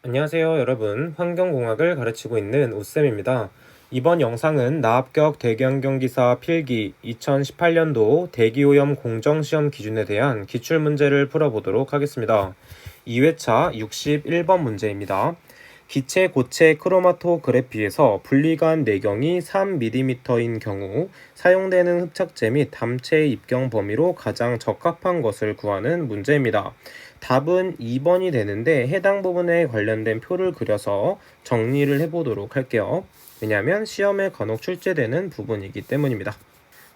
안녕하세요 여러분, 환경공학을 가르치고 있는 오쌤입니다. 이번 영상은 나합격 대기환경기사 필기 2018년도 대기오염 공정시험 기준에 대한 기출문제를 풀어보도록 하겠습니다. 2회차 61번 문제입니다. 기체 고체 크로마토그래피에서 분리관 내경이 3mm인 경우 사용되는 흡착제 및 담체의 입경 범위로 가장 적합한 것을 구하는 문제입니다. 답은 2번이 되는데 해당 부분에 관련된 표를 그려서 정리를 해보도록 할게요. 왜냐하면 시험에 간혹 출제되는 부분이기 때문입니다.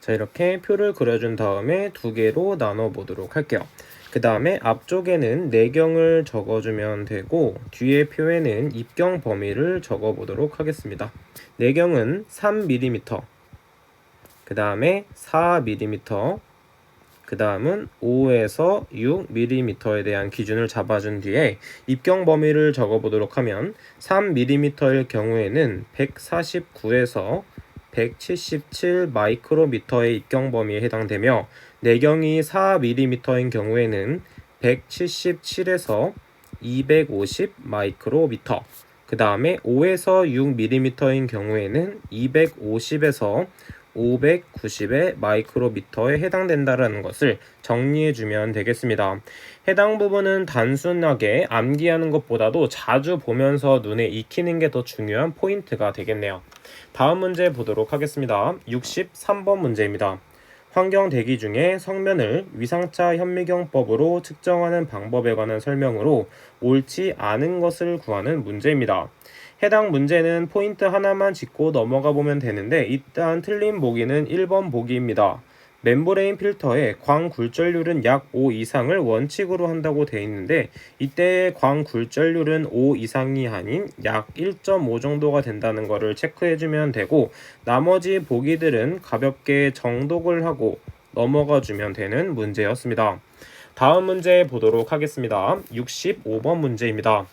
자, 이렇게 표를 그려준 다음에 두 개로 나눠 보도록 할게요. 그 다음에 앞쪽에는 내경을 적어주면 되고 뒤에 표에는 입경 범위를 적어 보도록 하겠습니다. 내경은 3mm, 그 다음에 4mm, 그 다음은 5에서 6mm에 대한 기준을 잡아준 뒤에 입경 범위를 적어보도록 하면 3mm일 경우에는 149에서 177 마이크로미터의 입경 범위에 해당되며 내경이 4mm인 경우에는 177에서 250 마이크로미터, 그 다음에 5에서 6mm인 경우에는 250에서 590의 마이크로미터에 해당된다는 것을 정리해주면 되겠습니다. 해당 부분은 단순하게 암기하는 것보다도 자주 보면서 눈에 익히는 게 더 중요한 포인트가 되겠네요. 다음 문제 보도록 하겠습니다. 63번 문제입니다. 환경 대기 중에 성면을 위상차 현미경법으로 측정하는 방법에 관한 설명으로 옳지 않은 것을 구하는 문제입니다. 해당 문제는 포인트 하나만 짚고 넘어가 보면 되는데 일단 틀린 보기는 1번 보기입니다. 멤브레인 필터의 광 굴절률은 약 5 이상을 원칙으로 한다고 되어 있는데 이때의 광 굴절률은 5 이상이 아닌 약 1.5 정도가 된다는 것을 체크해주면 되고 나머지 보기들은 가볍게 정독을 하고 넘어가 주면 되는 문제였습니다. 다음 문제 보도록 하겠습니다. 65번 문제입니다.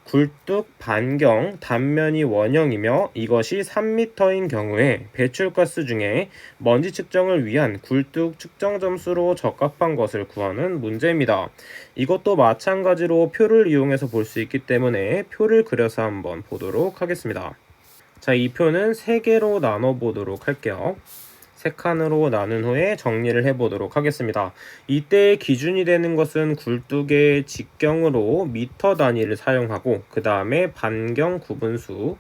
굴뚝 반경 단면이 원형이며 이것이 3m인 경우에 배출가스 중에 먼지 측정을 위한 굴뚝 측정 점수로 적합한 것을 구하는 문제입니다. 이것도 마찬가지로 표를 이용해서 볼 수 있기 때문에 표를 그려서 한번 보도록 하겠습니다. 자, 이 표는 3개로 나눠 보도록 할게요. 3칸으로 나눈 후에 정리를 해보도록 하겠습니다. 이때 기준이 되는 것은 굴뚝의 직경으로 미터 단위를 사용하고 그 다음에 반경 구분수,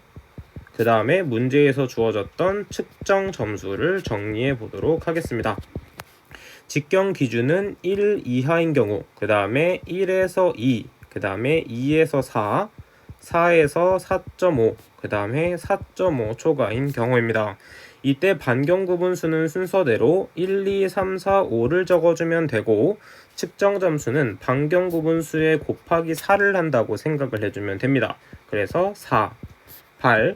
그 다음에 문제에서 주어졌던 측정 점수를 정리해 보도록 하겠습니다. 직경 기준은 1 이하인 경우, 그 다음에 1에서 2, 그 다음에 2에서 4, 4에서 4.5, 그 다음에 4.5 초과인 경우입니다. 이때 반경 구분수는 순서대로 1, 2, 3, 4, 5를 적어주면 되고 측정 점수는 반경 구분수에 곱하기 4를 한다고 생각을 해주면 됩니다. 그래서 4, 8,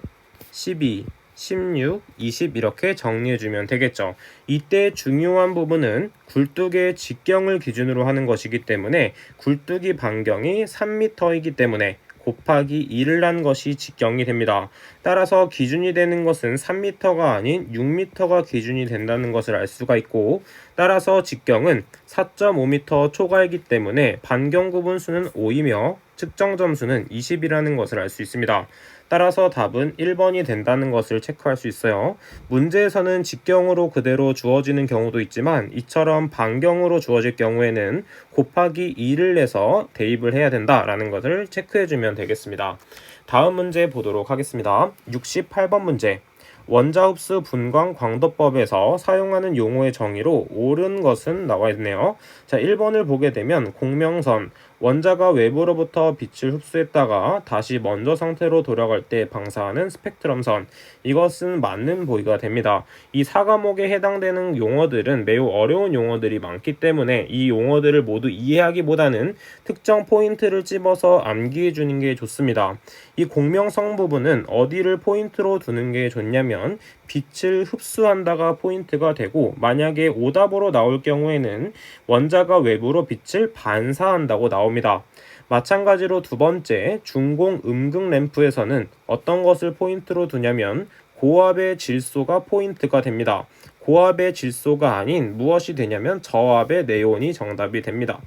12, 16, 20 이렇게 정리해주면 되겠죠. 이때 중요한 부분은 굴뚝의 직경을 기준으로 하는 것이기 때문에 굴뚝이 반경이 3m이기 때문에 곱하기 2를 한 것이 직경이 됩니다. 따라서 기준이 되는 것은 3m가 아닌 6m가 기준이 된다는 것을 알 수가 있고 따라서 직경은 4.5m 초과이기 때문에 반경 구분수는 5이며 측정 점수는 20이라는 것을 알 수 있습니다. 따라서 답은 1번이 된다는 것을 체크할 수 있어요. 문제에서는 직경으로 그대로 주어지는 경우도 있지만 이처럼 반경으로 주어질 경우에는 곱하기 2를 내서 대입을 해야 된다라는 것을 체크해주면 되겠습니다. 다음 문제 보도록 하겠습니다. 68번 문제. 원자흡수 분광 광도법에서 사용하는 용어의 정의로 옳은 것은 나와 있네요. 자, 1번을 보게 되면 공명선, 원자가 외부로부터 빛을 흡수했다가 다시 먼저 상태로 돌아갈 때 방사하는 스펙트럼선, 이것은 맞는 보기가 됩니다. 이 4과목에 해당되는 용어들은 매우 어려운 용어들이 많기 때문에 이 용어들을 모두 이해하기보다는 특정 포인트를 집어서 암기해 주는 게 좋습니다. 이 공명성 부분은 어디를 포인트로 두는 게 좋냐면 빛을 흡수한다가 포인트가 되고 만약에 오답으로 나올 경우에는 원자가 외부로 빛을 반사한다고 나옵니다. 마찬가지로 두 번째 중공 음극 램프에서는 어떤 것을 포인트로 두냐면 고압의 질소가 포인트가 됩니다. 고압의 질소가 아닌 무엇이 되냐면 저압의 네온이 정답이 됩니다.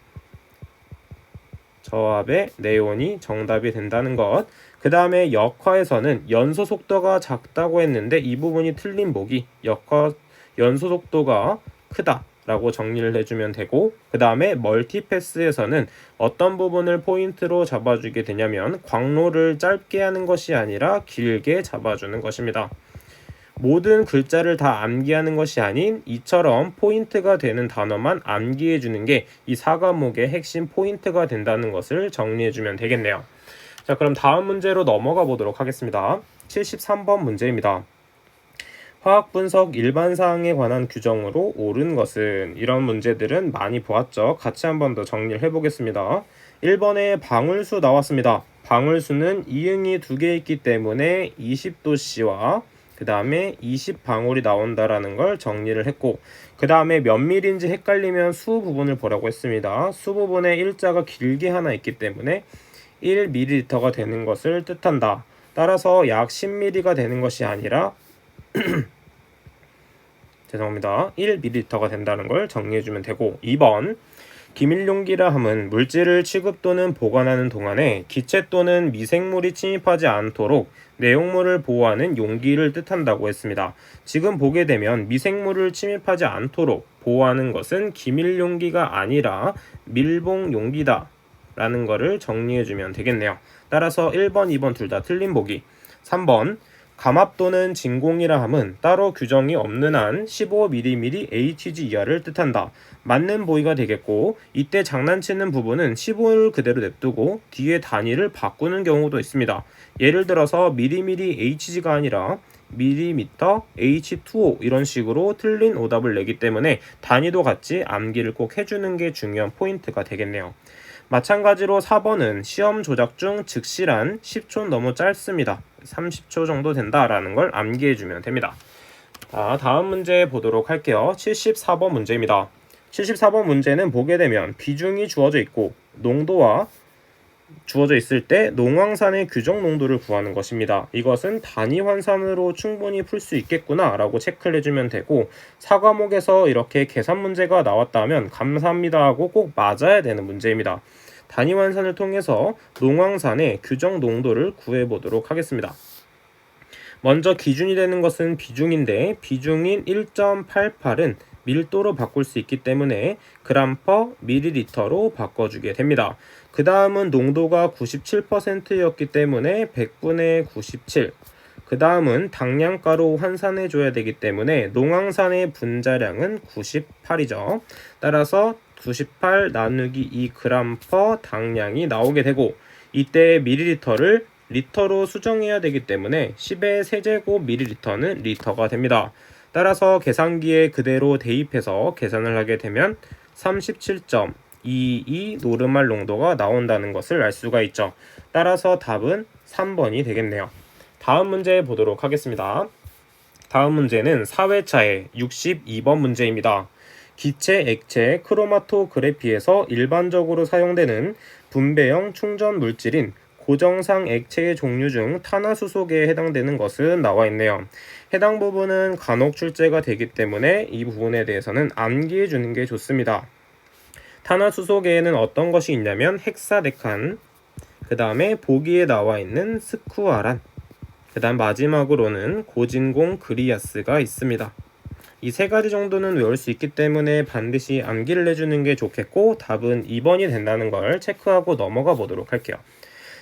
저압의 네온이 정답이 된다는 것. 그 다음에 역화에서는 연소 속도가 작다고 했는데 이 부분이 틀린 보기, 연소 속도가 크다 라고 정리를 해주면 되고, 그 다음에 멀티패스에서는 어떤 부분을 포인트로 잡아주게 되냐면 광로를 짧게 하는 것이 아니라 길게 잡아주는 것입니다. 모든 글자를 다 암기하는 것이 아닌 이처럼 포인트가 되는 단어만 암기해주는 게 이 4과목의 핵심 포인트가 된다는 것을 정리해주면 되겠네요. 자, 그럼 다음 문제로 넘어가 보도록 하겠습니다. 73번 문제입니다. 화학 분석 일반 사항에 관한 규정으로 옳은 것은, 이런 문제들은 많이 보았죠. 같이 한 번 더 정리를 해보겠습니다. 1번에 방울수 나왔습니다. 방울수는 이응이 2개 있기 때문에 20도씨와 그 다음에 20방울이 나온다라는 걸 정리를 했고, 그 다음에 몇 밀인지 헷갈리면 수 부분을 보라고 했습니다. 수 부분에 일자가 길게 하나 있기 때문에 1ml가 되는 것을 뜻한다. 따라서 약 10ml가 되는 것이 아니라 1ml가 된다는 걸 정리해주면 되고, 2번 기밀용기라 함은 물질을 취급 또는 보관하는 동안에 기체 또는 미생물이 침입하지 않도록 내용물을 보호하는 용기를 뜻한다고 했습니다. 지금 보게 되면 미생물을 침입하지 않도록 보호하는 것은 기밀용기가 아니라 밀봉용기다 라는 것을 정리해주면 되겠네요. 따라서 1번, 2번 둘 다 틀린 보기. 3번 감압 또는 진공이라 함은 따로 규정이 없는 한 15mm HG 이하를 뜻한다. 맞는 보기가 되겠고, 이때 장난치는 부분은 15를 그대로 냅두고 뒤에 단위를 바꾸는 경우도 있습니다. 예를 들어서 미리미리 HG가 아니라 밀리미터 H2O 이런 식으로 틀린 오답을 내기 때문에 단위도 같이 암기를 꼭 해주는 게 중요한 포인트가 되겠네요. 마찬가지로 4번은 시험 조작 중 즉시란 10초 너무 짧습니다. 30초 정도 된다라는 걸 암기해주면 됩니다. 자, 다음 문제 보도록 할게요. 74번 문제입니다. 74번 문제는 보게 되면 비중이 주어져 있고 농도와 주어져 있을 때 농황산의 규정 농도를 구하는 것입니다. 이것은 단위 환산으로 충분히 풀 수 있겠구나 라고 체크를 해주면 되고, 4과목에서 이렇게 계산 문제가 나왔다면 감사합니다 하고 꼭 맞아야 되는 문제입니다. 단위 환산을 통해서 농황산의 규정 농도를 구해보도록 하겠습니다. 먼저 기준이 되는 것은 비중인데, 비중인 1.88은 밀도로 바꿀 수 있기 때문에 그램 퍼 밀리리터로 바꿔주게 됩니다. 그 다음은 농도가 97%였기 때문에 100분의 97. 그 다음은 당량가로 환산해줘야 되기 때문에 농황산의 분자량은 98이죠. 따라서 98 나누기 2g 퍼 당량이 나오게 되고, 이때 밀리리터를 리터로 수정해야 되기 때문에 10의 세제곱 밀리리터는 리터가 됩니다. 따라서 계산기에 그대로 대입해서 계산을 하게 되면 37.22 노르말 농도가 나온다는 것을 알 수가 있죠. 따라서 답은 3번이 되겠네요. 다음 문제 보도록 하겠습니다. 다음 문제는 4회차의 62번 문제입니다. 기체, 액체, 크로마토그래피에서 일반적으로 사용되는 분배형 충전 물질인 고정상 액체의 종류 중 탄화수소계에 해당되는 것은 나와 있네요. 해당 부분은 간혹 출제가 되기 때문에 이 부분에 대해서는 암기해 주는 게 좋습니다. 탄화수소계에는 어떤 것이 있냐면 헥사데칸, 그 다음에 보기에 나와 있는 스쿠아란, 그 다음 마지막으로는 고진공 그리아스가 있습니다. 이 세 가지 정도는 외울 수 있기 때문에 반드시 암기를 해주는 게 좋겠고, 답은 2번이 된다는 걸 체크하고 넘어가 보도록 할게요.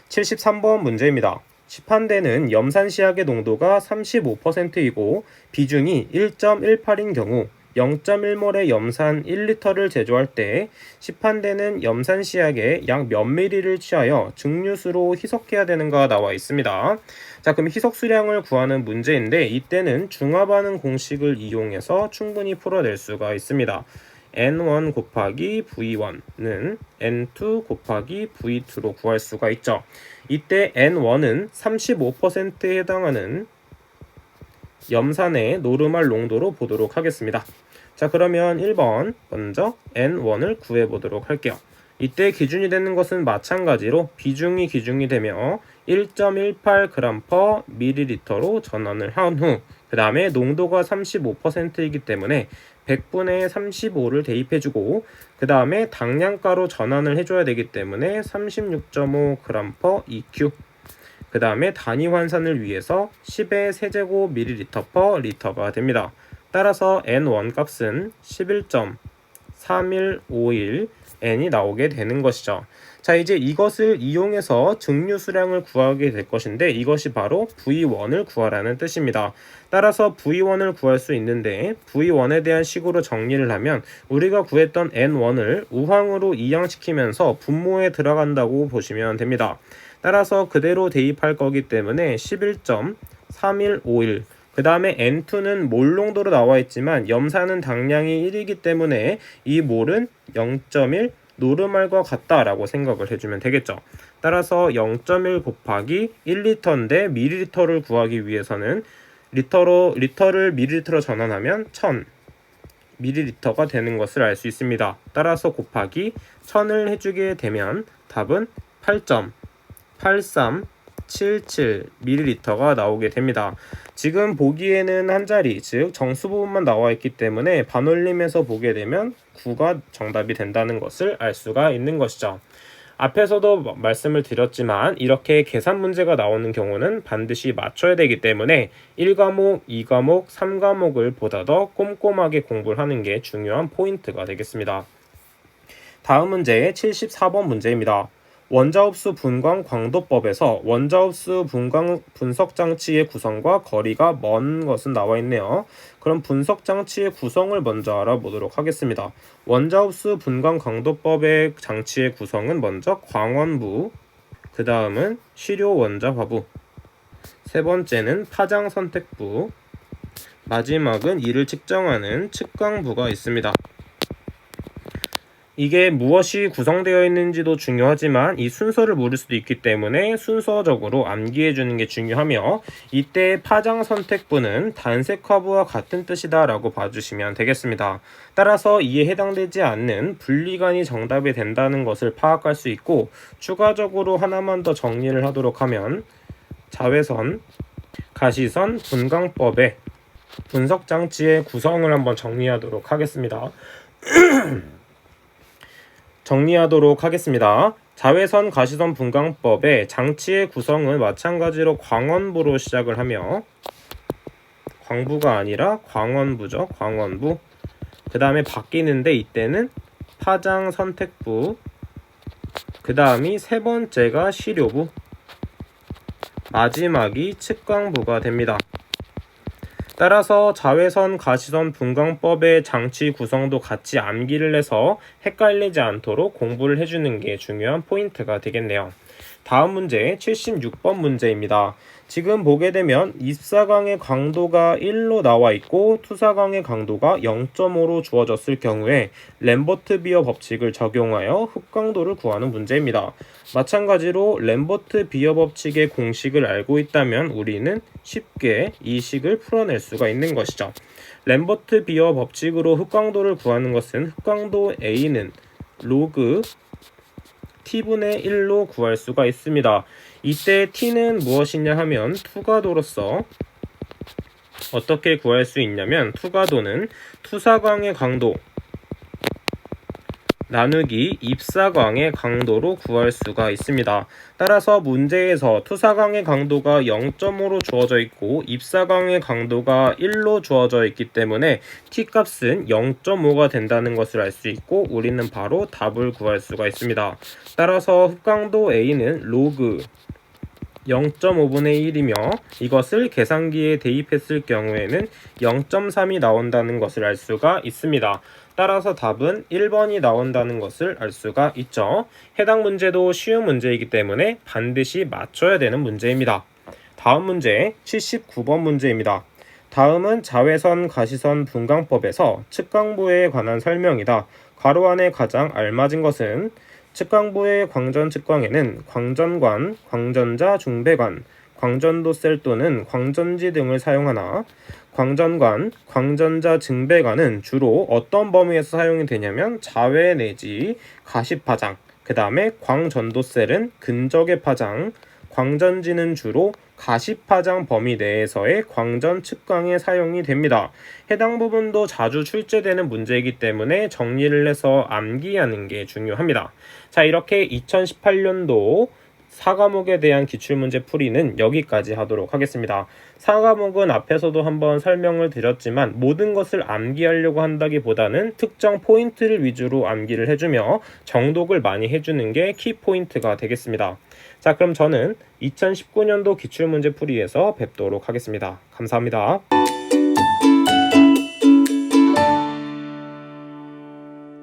73번 문제입니다. 시판되는 염산시약의 농도가 35%이고 비중이 1.18인 경우 0.1몰의 염산 1리터를 제조할 때 시판되는 염산시약의 약 몇 ml를 취하여 증류수로 희석해야 되는가 나와 있습니다. 자, 그럼 희석 수량을 구하는 문제인데, 이때는 중화반응 공식을 이용해서 충분히 풀어낼 수가 있습니다. N1 곱하기 V1는 N2 곱하기 V2로 구할 수가 있죠. 이때 N1은 35%에 해당하는 염산의 노르말 농도로 보도록 하겠습니다. 자, 그러면 1번 먼저 N1을 구해보도록 할게요. 이때 기준이 되는 것은 마찬가지로 비중이 기준이 되며 1.18g per ml로 전환을 한 후, 그 다음에 농도가 35%이기 때문에 100분의 35를 대입해주고, 그 다음에 당량가로 전환을 해줘야 되기 때문에 36.5g/EQ. 그 다음에 단위 환산을 위해서 10의 세제곱 ml/L가 됩니다. 따라서 N1 값은 11.3151N이 나오게 되는 것이죠. 자, 이제 이것을 이용해서 증류 수량을 구하게 될 것인데 이것이 바로 V1을 구하라는 뜻입니다. 따라서 V1을 구할 수 있는데 V1에 대한 식으로 정리를 하면 우리가 구했던 N1을 우항으로 이항시키면서 분모에 들어간다고 보시면 됩니다. 따라서 그대로 대입할 거기 때문에 11.3151, 그 다음에 N2는 몰 농도로 나와 있지만 염산은 당량이 1이기 때문에 이 몰은 0.1 노르말과 같다라고 생각을 해주면 되겠죠. 따라서 0.1 곱하기 1리터인데 밀리리터를 구하기 위해서는 리터를 밀리리터로 전환하면 1000 밀리리터가 되는 것을 알 수 있습니다. 따라서 곱하기 1000을 해주게 되면 답은 8.8377ml가 나오게 됩니다. 지금 보기에는 한 자리, 즉 정수 부분만 나와 있기 때문에 반올림해서 보게 되면 9가 정답이 된다는 것을 알 수가 있는 것이죠. 앞에서도 말씀을 드렸지만 이렇게 계산 문제가 나오는 경우는 반드시 맞춰야 되기 때문에 1과목, 2과목, 3과목을 보다 더 꼼꼼하게 공부를 하는 게 중요한 포인트가 되겠습니다. 다음 문제 74번 문제입니다. 원자흡수 분광 광도법에서 원자흡수 분광 분석장치의 구성과 거리가 먼 것은 나와 있네요. 그럼 분석장치의 구성을 먼저 알아보도록 하겠습니다. 원자흡수 분광 광도법의 장치의 구성은 먼저 광원부, 그 다음은 시료 원자화부, 세 번째는 파장 선택부, 마지막은 이를 측정하는 측광부가 있습니다. 이게 무엇이 구성되어 있는지도 중요하지만 이 순서를 모를 수도 있기 때문에 순서적으로 암기해 주는 게 중요하며, 이때 파장 선택부는 단색화부와 같은 뜻이다 라고 봐주시면 되겠습니다. 따라서 이에 해당되지 않는 분리관이 정답이 된다는 것을 파악할 수 있고, 추가적으로 하나만 더 정리를 하도록 하면 자외선, 가시선 분광법의 분석장치의 구성을 한번 정리하도록 하겠습니다. 자외선 가시선 분광법의 장치의 구성은 마찬가지로 광원부로 시작을 하며, 광부가 아니라 광원부죠. 광원부. 그 다음에 바뀌는데 이때는 파장 선택부, 그 다음이 세 번째가 시료부, 마지막이 측광부가 됩니다. 따라서 자외선 가시선 분광법의 장치 구성도 같이 암기를 해서 헷갈리지 않도록 공부를 해주는 게 중요한 포인트가 되겠네요. 다음 문제 76번 문제입니다. 지금 보게 되면 입사광의 강도가 1로 나와 있고 투사광의 강도가 0.5로 주어졌을 경우에 램버트 비어 법칙을 적용하여 흡광도를 구하는 문제입니다. 마찬가지로 램버트 비어 법칙의 공식을 알고 있다면 우리는 쉽게 이 식을 풀어낼 수가 있는 것이죠. 램버트 비어 법칙으로 흡광도를 구하는 것은 흡광도 A는 로그 t분의 1로 구할 수가 있습니다. 이때 t는 무엇이냐 하면 투과도로서 어떻게 구할 수 있냐면, 투과도는 투사광의 강도 나누기 입사광의 강도로 구할 수가 있습니다. 따라서 문제에서 투사광의 강도가 0.5로 주어져 있고 입사광의 강도가 1로 주어져 있기 때문에 t값은 0.5가 된다는 것을 알 수 있고 우리는 바로 답을 구할 수가 있습니다. 따라서 흡광도 A는 로그 0.5분의 1이며 이것을 계산기에 대입했을 경우에는 0.3이 나온다는 것을 알 수가 있습니다. 따라서 답은 1번이 나온다는 것을 알 수가 있죠. 해당 문제도 쉬운 문제이기 때문에 반드시 맞춰야 되는 문제입니다. 다음 문제 79번 문제입니다. 다음은 자외선 가시선 분광법에서 측광부에 관한 설명이다. 괄호 안에 가장 알맞은 것은 측광부의 광전 측광에는 광전관, 광전자 중배관, 광전도 셀 또는 광전지 등을 사용하나 광전관, 광전자 증배관은 주로 어떤 범위에서 사용이 되냐면 자외 내지 가시 파장, 그 다음에 광전도 셀은 근적의 파장, 광전지는 주로 가시파장 범위 내에서의 광전 측광에 사용이 됩니다. 해당 부분도 자주 출제되는 문제이기 때문에 정리를 해서 암기하는 게 중요합니다. 자, 이렇게 2018년도 4과목에 대한 기출문제 풀이는 여기까지 하도록 하겠습니다. 4과목은 앞에서도 한번 설명을 드렸지만 모든 것을 암기하려고 한다기보다는 특정 포인트를 위주로 암기를 해주며 정독을 많이 해주는 게 키포인트가 되겠습니다. 자, 그럼 저는 2019년도 기출문제 풀이에서 뵙도록 하겠습니다. 감사합니다.